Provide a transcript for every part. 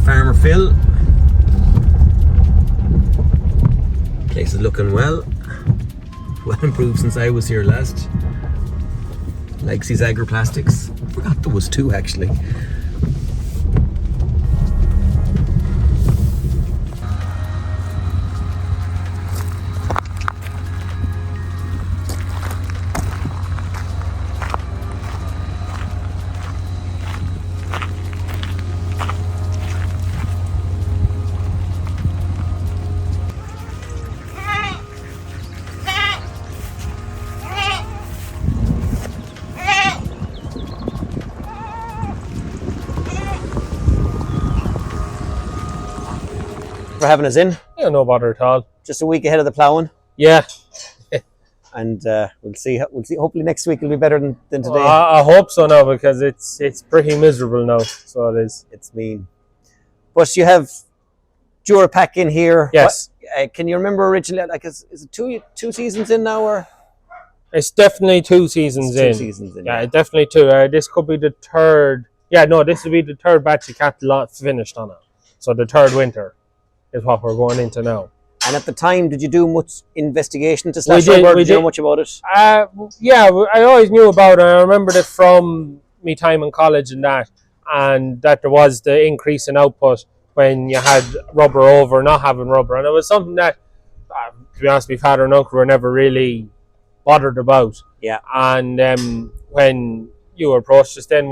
Farmer Phil. Place is looking well improved since I was here last. Likes his agroplastics. Forgot there was 2 actually. For having us in. Yeah, no bother at all. Just a week ahead of the ploughing. Yeah. And we'll see. Hopefully next week will be better than today. Well, I hope so now, because it's pretty miserable now. So it is. It's mean. But you have Durapak in here. Yes. Can you remember originally? Like, is it two seasons in now, or? It's definitely 2 seasons in. 2 seasons in. Yeah, definitely 2. This could be the 3rd. Yeah, no, this will be the 3rd batch of cattle finished on it. So the 3rd winter is what we're going into now. And at the time, did you do much investigation to Slash Rubber? Did you know much about it? Yeah, I always knew about it. I remembered it from me time in college and that there was the increase in output when you had rubber over not having rubber. And it was something that, to be honest, my father and uncle were never really bothered about. Yeah. And when you approached us then,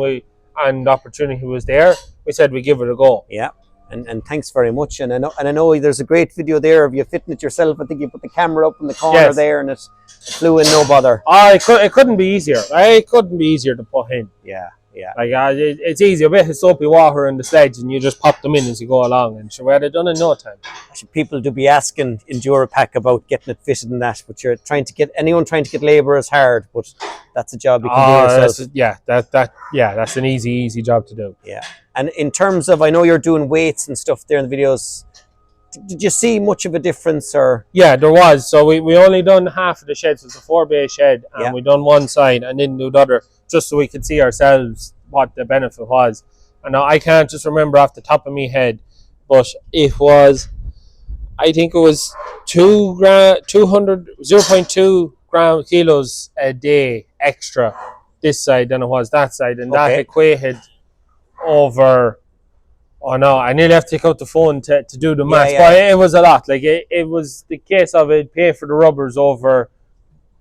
and the opportunity was there, we said we'd give it a go. Yeah. And thanks very much. And I know there's a great video there of you fitting it yourself. I think you put the camera up in the corner there, and it flew in no bother. It couldn't be easier. It couldn't be easier to put in. Yeah. Like it's easy. A bit of soapy water in the sledge, and you just pop them in as you go along. And sure, we had it done in no time. Actually, people do be asking in Durapak about getting it fitted and that, but anyone trying to get labour is hard. But that's a job you can do yourself. That's an easy job to do. Yeah. And in terms of, I know you're doing weights and stuff there in the videos. Did you see much of a difference, or? Yeah, there was. So we only done half of the shed. So it's a 4-bay shed, and we done one side and didn't do the other, just so we could see ourselves what the benefit was. And now I can't just remember off the top of my head, but it was, I think it was 0.2 kilos a day extra this side than it was that side, and that equated over. Oh no, I nearly have to take out the phone to do the math, but it was a lot. Like it was the case of it pay for the rubbers over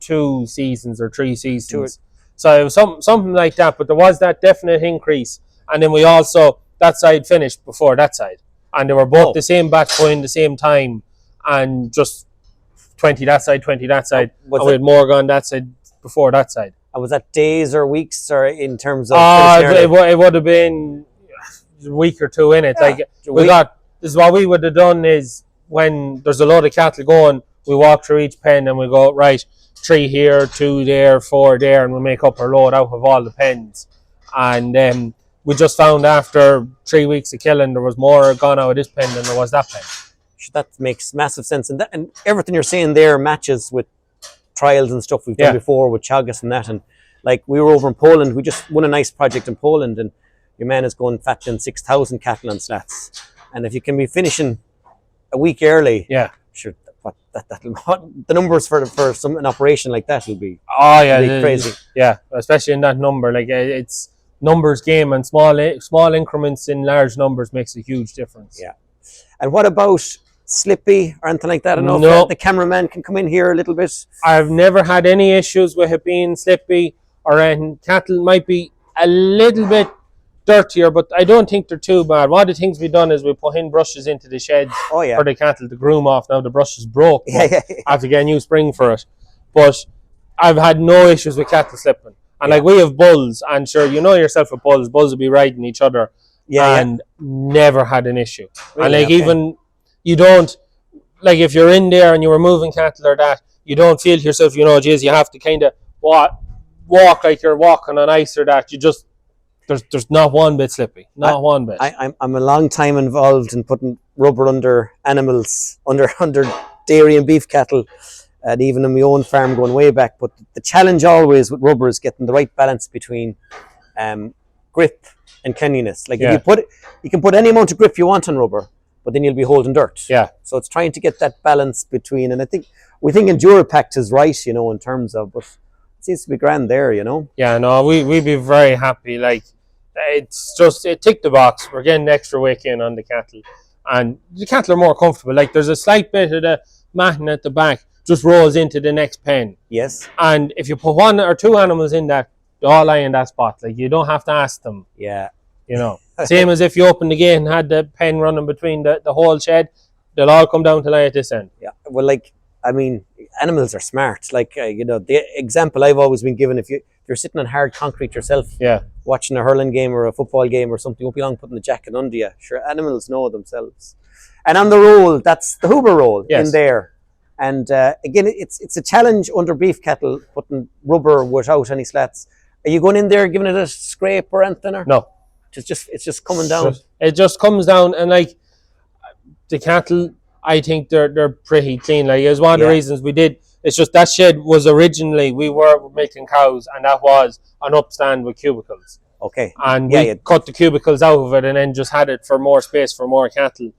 2 seasons or 3 seasons. So it was something like that, but there was that definite increase. And then we also, that side finished before that side. And they were both the same batch going the same time, and just 20 that side, 20 that side. And we had more gone that side before that side. And was that days or weeks, or in terms of? It would have been a week or 2 in it. This is what we would have done is, when there's a load of cattle going, we walk through each pen and we go, right, 3 here, 2 there, 4 there, and we'll make up our load out of all the pens. And we just found after 3 weeks of killing, there was more gone out of this pen than there was that pen. That makes massive sense. And everything you're saying there matches with trials and stuff we've done before with Chagas and that. And like, we were over in Poland, we just won a nice project in Poland, and your man is going fattening 6,000 cattle on slats. And if you can be finishing a week early, sure, the numbers for an operation like that will be crazy. Yeah, especially in that number. Like, it's numbers game, and small increments in large numbers makes a huge difference. Yeah. And what about slippy or anything like that? I don't know if the cameraman can come in here a little bit. I've never had any issues with it being slippy, or cattle might be a little bit dirtier, but I don't think they're too bad. One of the things we've done is we put in brushes into the sheds for the cattle to groom off. Now the brush is broke. I have to get a new spring for it. But I've had no issues with cattle slipping. And like, we have bulls, and sure, you know yourself with bulls will be riding each other, and never had an issue. Really? And like, even you don't, like, if you're in there and you were moving cattle or that, you don't feel to yourself, you have to kind of walk like you're walking on ice or that. You just, there's not one bit slippy, not one bit. I'm a long time involved in putting rubber under animals, under dairy and beef cattle, and even in my own farm going way back. But the challenge always with rubber is getting the right balance between grip and cleanliness. Like if you can put any amount of grip you want on rubber, but then you'll be holding dirt. Yeah. So it's trying to get that balance between, and I think we think Durapak is right, you know, in terms of, but it seems to be grand there, you know. Yeah, no, we'd be very happy. Like, it's just, it ticked the box. We're getting extra weight in on the cattle, and the cattle are more comfortable. Like, there's a slight bit of the matting at the back just rolls into the next pen. Yes. And if you put 1 or 2 animals in that, they all lie in that spot. Like, you don't have to ask them. Yeah. You know, same as if you opened the gate and had the pen running between the whole shed, they'll all come down to lie at this end. Yeah. Well, like, I mean, animals are smart. Like, you know, the example I've always been given, if you're sitting on hard concrete yourself, watching a hurling game or a football game or something, you won't be long putting the jacket under you. Sure, animals know themselves. And on the roll, that's the humour roll in there. And again, it's a challenge under beef cattle, putting rubber without any slats. Are you going in there giving it a scrape or anything? Or? No. It's just coming down. It just comes down, and like the cattle, I think they're pretty clean. Like, it was one of the reasons we did. It's just that shed was originally, we were making cows, and that was an upstand with cubicles. Okay. And we cut the cubicles out of it, and then just had it for more space for more cattle.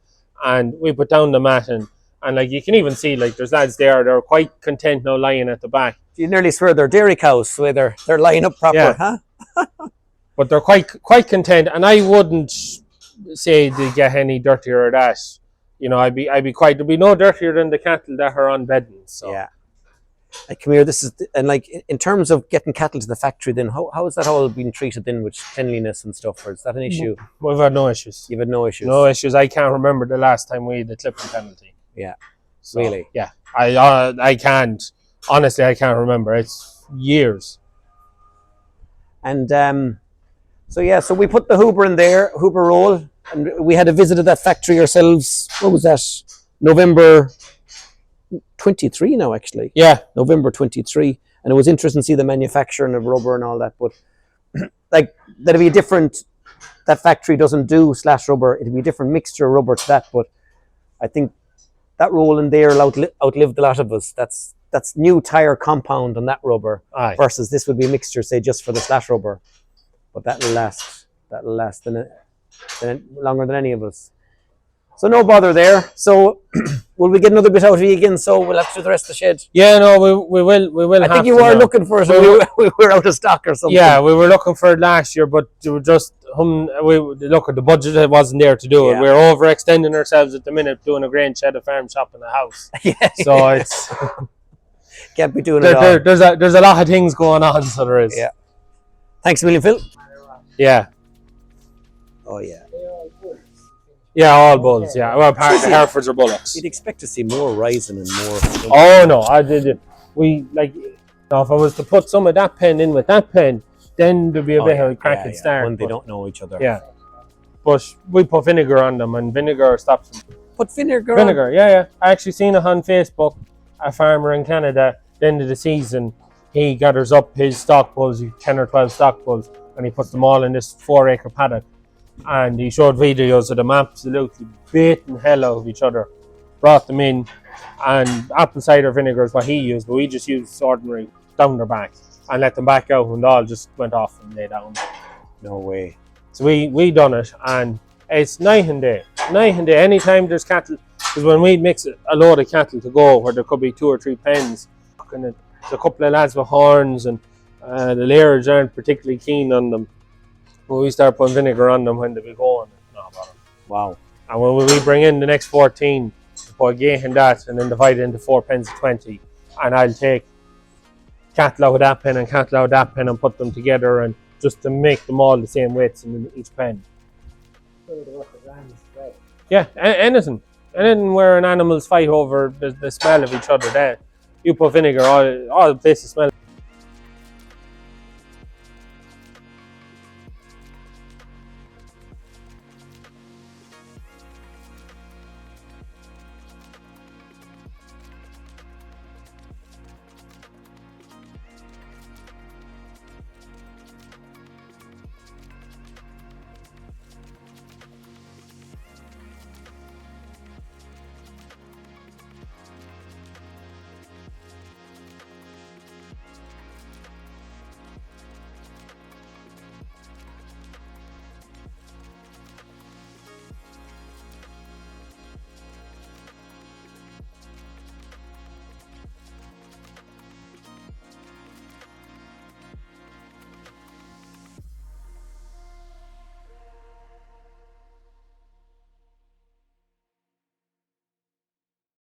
And we put down the mat, and like you can even see, like, there's lads there. They're quite content now lying at the back. You nearly swear they're dairy cows, the way they're lying up proper, huh? But they're quite content, and I wouldn't say they get any dirtier or that. You know, I'd be quite. There'd be no dirtier than the cattle that are on bedding. So. Yeah. Like, come here. This is and like in terms of getting cattle to the factory. Then how is that all being treated then with cleanliness and stuff? Or is that an issue? We've had no issues. You've had no issues. No issues. I can't remember the last time we had a clipping penalty. Yeah. So, really? Yeah. I can't. Honestly, I can't remember. It's years. And so we put the Huber in there, Huber roll, and we had a visit at that factory ourselves. What was that? November 23 now, actually. Yeah. November 23. And it was interesting to see the manufacturing of rubber and all that. But like, that'd be a different, that factory doesn't do slash rubber. It'd be a different mixture of rubber to that. But I think that roll in there outlived a lot of us. That's new tire compound on that rubber versus this would be a mixture, say, just for the slash rubber. But that'll last longer than any of us. So no bother there. So will we get another bit out of you again? So we'll have to do the rest of the shed. Yeah, no, we will. I think you were looking for it. We were out of stock or something. Yeah, we were looking for it last year, but we were just look at the budget wasn't there to do it. We're overextending ourselves at the minute, doing a grain shed, a farm shop, and a house. So it's can't be doing it all. There's a lot of things going on, so there is. Yeah. Thanks a million, Phil. Yeah. Oh yeah. Yeah, all bulls. Yeah, well, apart the Herefords are bullocks. You'd expect to see more rising and more. Oh no, I did. We like. Now, if I was to put some of that pen in with that pen, then there'd be a bit of a cracking start. When they don't know each other. Yeah. But we put vinegar on them, and vinegar stops them. Put vinegar. Vinegar, yeah. I actually seen it on Facebook. A farmer in Canada, at the end of the season, he gathers up his stock bulls, 10 or 12 stock bulls, and he puts them all in this 4-acre paddock. And he showed videos of them absolutely beating hell out of each other. Brought them in, and apple cider vinegar is what he used, but we just used ordinary down their back and let them back out, and they all just went off and lay down. No way. So we done it, and it's night and day. Night and day. Anytime there's cattle, because when we mix a load of cattle to go, where there could be 2 or 3 pens, and there's a couple of lads with horns, and the layers aren't particularly keen on them. When we start putting vinegar on them when they be going, wow. And when we bring in the next 14, we put a gate in that, and then divide it into 4 pens of 20. And I'll take cattle out of that pen and cattle out of that pen and put them together, and just to make them all the same weights in each pen. Yeah, anything where an animals fight over the smell of each other. There, you put vinegar, all the places smell.